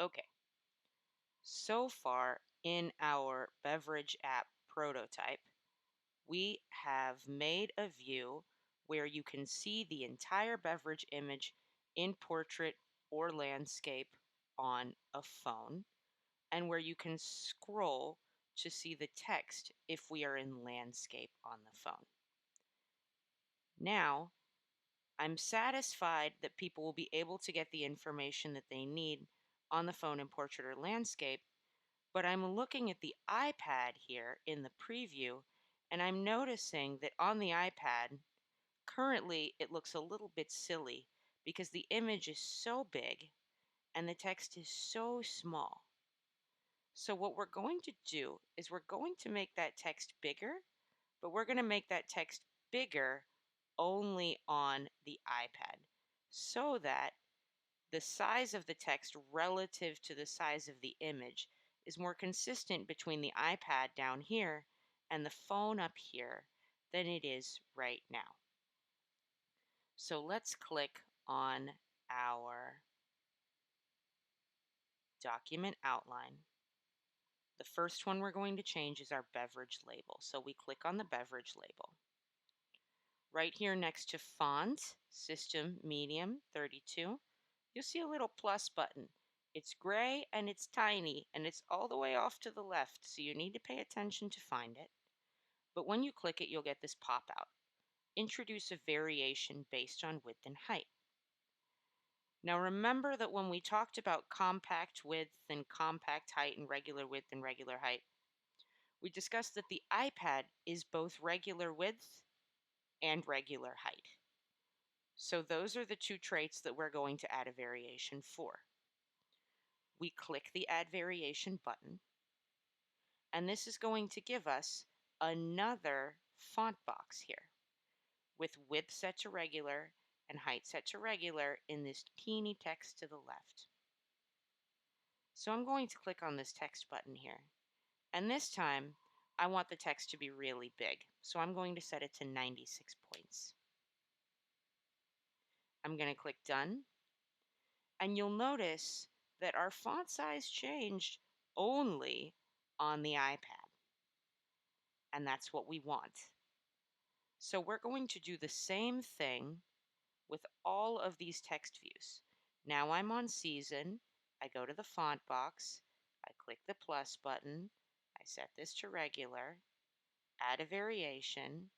Okay, so far in our beverage app prototype, we have made a view where you can see the entire beverage image in portrait or landscape on a phone, and where you can scroll to see the text if we are in landscape on the phone. Now, I'm satisfied that people will be able to get the information that they need on the phone in portrait or landscape, but I'm looking at the iPad here in the preview, and I'm noticing that on the iPad, currently it looks a little bit silly because the image is so big and the text is so small. So what we're going to do is we're going to make that text bigger, but we're going to make that text bigger only on the iPad so that the size of the text relative to the size of the image is more consistent between the iPad down here and the phone up here than it is right now. So let's click on our document outline. The first one we're going to change is our beverage label. So we click on the beverage label. Right here next to font, system medium 32, you'll see a little plus button. It's gray and it's tiny and it's all the way off to the left, so you need to pay attention to find it. But when you click it, you'll get this pop out. Introduce a variation based on width and height. Now remember that when we talked about compact width and compact height and regular width and regular height, we discussed that the iPad is both regular width and regular height. So those are the two traits that we're going to add a variation for. We click the Add Variation button, and this is going to give us another font box here with width set to regular and height set to regular in this teeny text to the left. So I'm going to click on this text button here, and this time I want the text to be really big, so I'm going to set it to 96 points. I'm going to click Done, and you'll notice that our font size changed only on the iPad, and that's what we want. So we're going to do the same thing with all of these text views. Now I'm on season, I go to the font box, I click the plus button, I set this to regular, add a variation.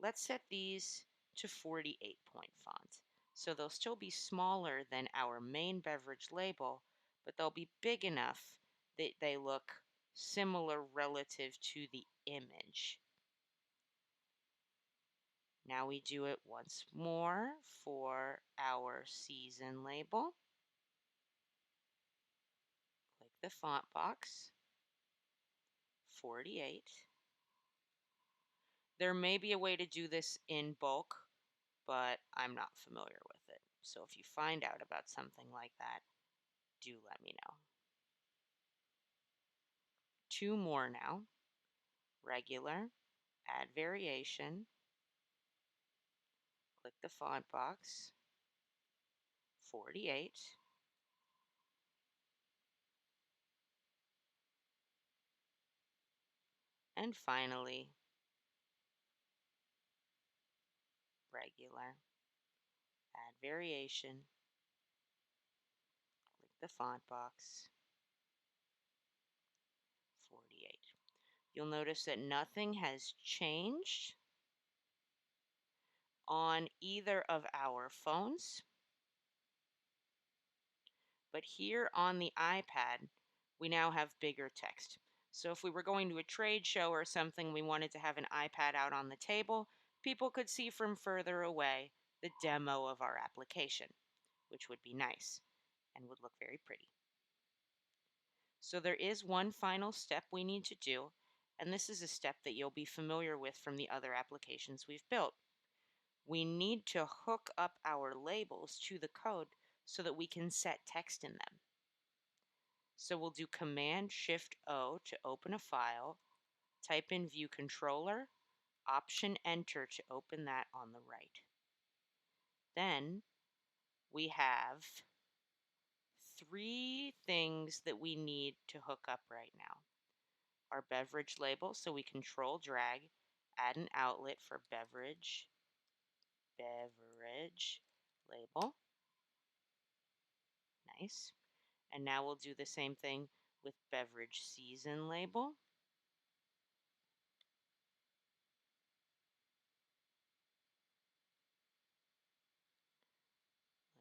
Let's set these to 48 point font. So they'll still be smaller than our main beverage label, but they'll be big enough that they look similar relative to the image. Now we do it once more for our season label. Click the font box, 48. There may be a way to do this in bulk, but I'm not familiar with it. So if you find out about something like that, do let me know. Two more now. Regular, add variation, click the font box, 48. And finally, regular, add variation, click the font box, 48. You'll notice that nothing has changed on either of our phones, but here on the iPad, we now have bigger text. So if we were going to a trade show or something, we wanted to have an iPad out on the table, people could see from further away the demo of our application, which would be nice and would look very pretty. So there is one final step we need to do, and this is a step that you'll be familiar with from the other applications we've built. We need to hook up our labels to the code so that we can set text in them. So we'll do Command-Shift-O to open a file, type in View Controller, Option-Enter to open that on the right. Then we have three things that we need to hook up right now. Our beverage label, so we control drag, add an outlet for beverage label. Nice. And now we'll do the same thing with beverage season label.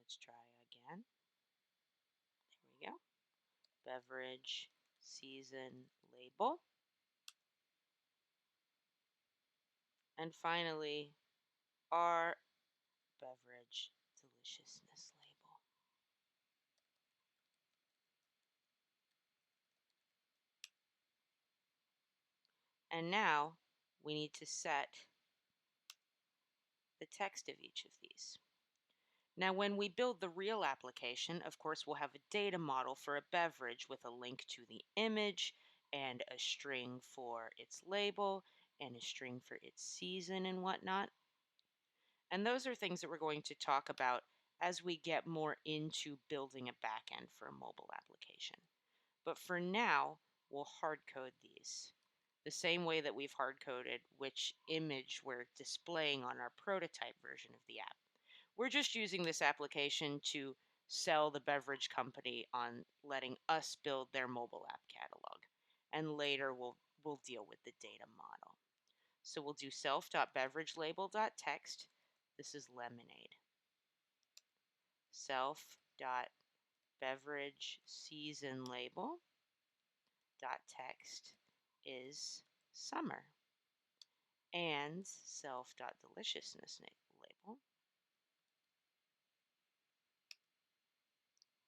Let's try again. There we go. Beverage season label. And finally, our beverage deliciousness label. And now we need to set the text of each of these. Now, when we build the real application, of course, we'll have a data model for a beverage with a link to the image and a string for its label and a string for its season and whatnot. And those are things that we're going to talk about as we get more into building a backend for a mobile application. But for now, we'll hard code these the same way that we've hard coded which image we're displaying on our prototype version of the app. We're just using this application to sell the beverage company on letting us build their mobile app catalog. And later we'll deal with the data model. So we'll do self.beveragelabel.text. This is lemonade. Self.beverage season label.text is summer. And self.deliciousness label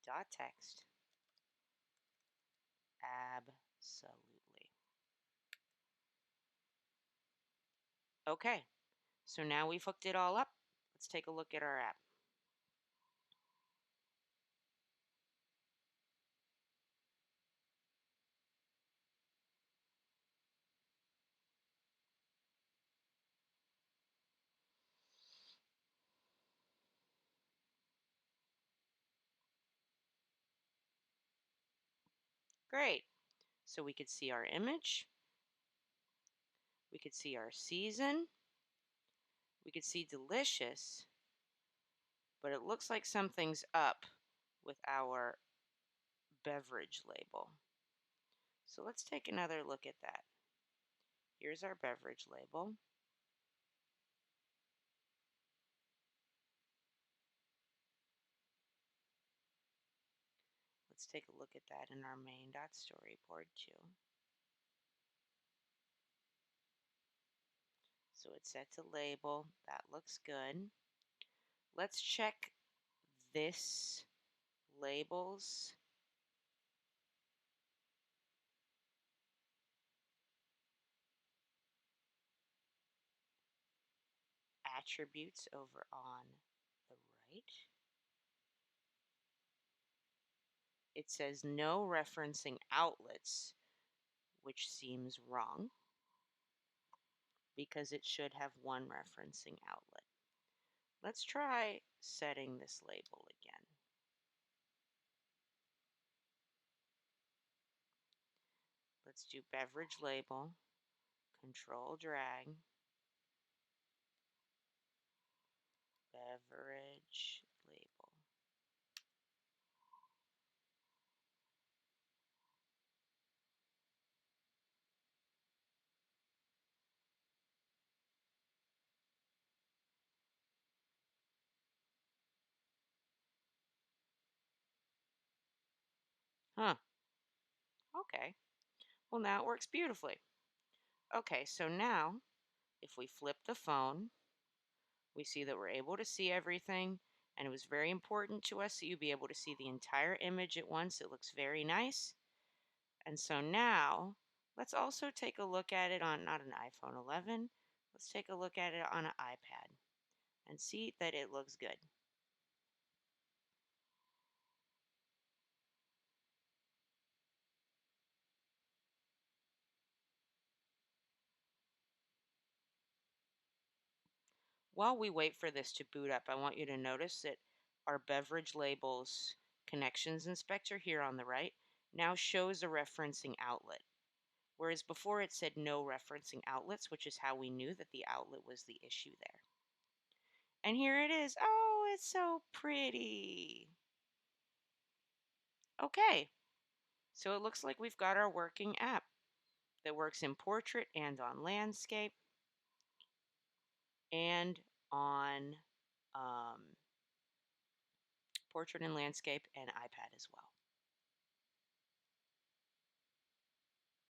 dot text absolutely. Okay, so now we've hooked it all up. Let's take a look at our app. Great. So we could see our image, we could see our season, we could see delicious, but it looks like something's up with our beverage label. So let's take another look at that. Here's our beverage label. Let's take a look at that in our main.storyboard too. So it's set to label. That looks good. Let's check this labels attributes over on the right. It says no referencing outlets, which seems wrong because it should have one referencing outlet. Let's try setting this label again. Let's do beverage label, control drag, beverage label. Huh, okay. Well, now it works beautifully. Okay, so now if we flip the phone, we see that we're able to see everything, and it was very important to us that you be able to see the entire image at once. It looks very nice. And so now let's also take a look at it on not an iPhone 11. Let's take a look at it on an iPad and see that it looks good. While we wait for this to boot up, I want you to notice that our beverage labels Connections Inspector here on the right now shows a referencing outlet, whereas before it said no referencing outlets, which is how we knew that the outlet was the issue there. And here it is. Oh, it's so pretty. Okay, so it looks like we've got our working app that works in portrait and on landscape and on portrait and landscape and iPad as well.